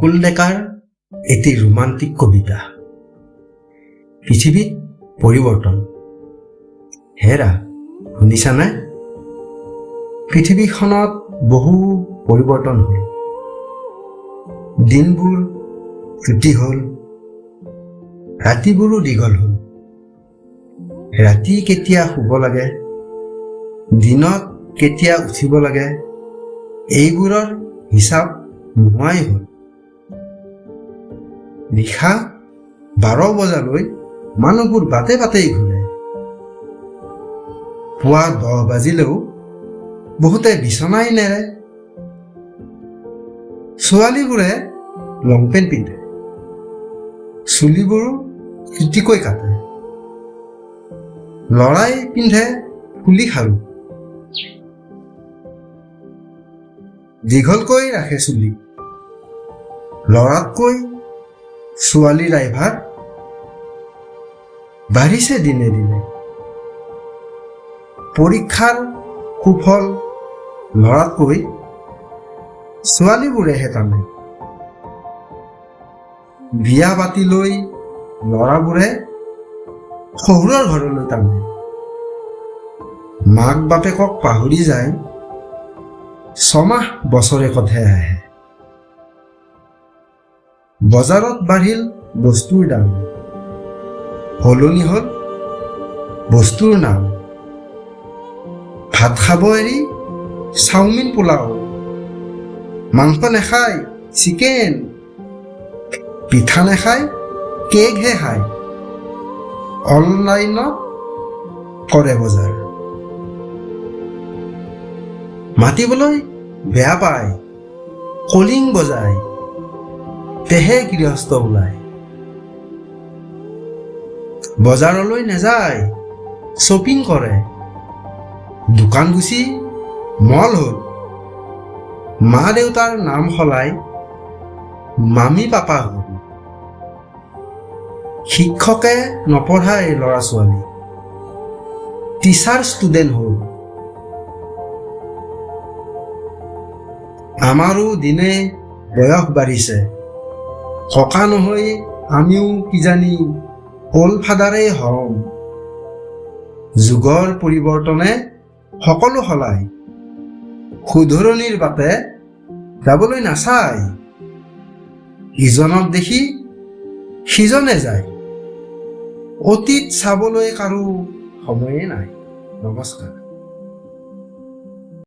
মুকুল ডেকাৰ এটি ৰোমান্টিক কবিতা। পৃথিৱীত পৰিৱৰ্তন। হেৰা, শুনিছানে? পৃথিৱীখনত বহু পৰিৱৰ্তন হ'ল। দিনবোৰ চুটি হ'ল, ৰাতিবোৰো দীঘল হ'ল। ৰাতি কেতিয়া শুব লাগে, দিনত কেতিয়া উঠিব লাগে, এইবোৰৰ হিচাপ নোহোৱাই হ'ল। নিশা 12 বজালৈ মানুহবোৰ বাটে বাটেই ঘূৰে। পুৱা 10 বাজিলেও বহুতে বিচনাই নেৰে। ছোৱালীবোৰে লং পেণ্ট পিন্ধে, চুলিবোৰো চুটিকৈ কাটে। ল'ৰাই পিন্ধে ফুলি খাৰু, দীঘলকৈ ৰাখে চুলি। ল'ৰাতকৈ ছোৱালী ড্ৰাইভাৰ বাঢ়িছে দিনে দিনে। পৰীক্ষাৰ সুফল ল'ৰাতকৈ ছোৱালীবোৰেহে টানে। বিয়া পাতিলৈ ল'ৰাবোৰে শহুৰৰ ঘৰলৈ টানে। মাক বাপেকক পাহৰি যায়, 6 মাহ বছৰেকতহে আহে। বজাৰত বাঢ়িল বস্তুৰ দাম, সলনি হ'ল বস্তুৰ নাম। ভাত খাব এৰি চাওমিন পোলাও, মাংস নাখায় চিকেন, পিঠা নাখায় কেকহে খায়। অনলাইনত কৰে বজাৰ। মাতিবলৈ বেয়া পায়, কলিং বজায়, তেহে গৃহস্থ ওলায়। বজাৰলৈ নাযায়, শ্বপিং কৰে। দোকান গুচি মল হ'ল। মা দেউতাৰ নাম সলাই মামী পাপা হ'ল। শিক্ষকে নপঢ়ায় ল'ৰা ছোৱালী, টিচাৰ ষ্টুডেণ্ট হ'ল। আমাৰো দিনে বয়স বাঢ়িছে, ককা নহৈ আমিও কিজানি অল ফাদাৰেই হম। যুগৰ পৰিৱৰ্তনে সকলো সলায়, শুধৰণিৰ বাটে যাবলৈ নাচায়। ইজনক দেখি সিজনে যায়, অতীত চাবলৈ কাৰো সময়ে নাই। নমস্কাৰ।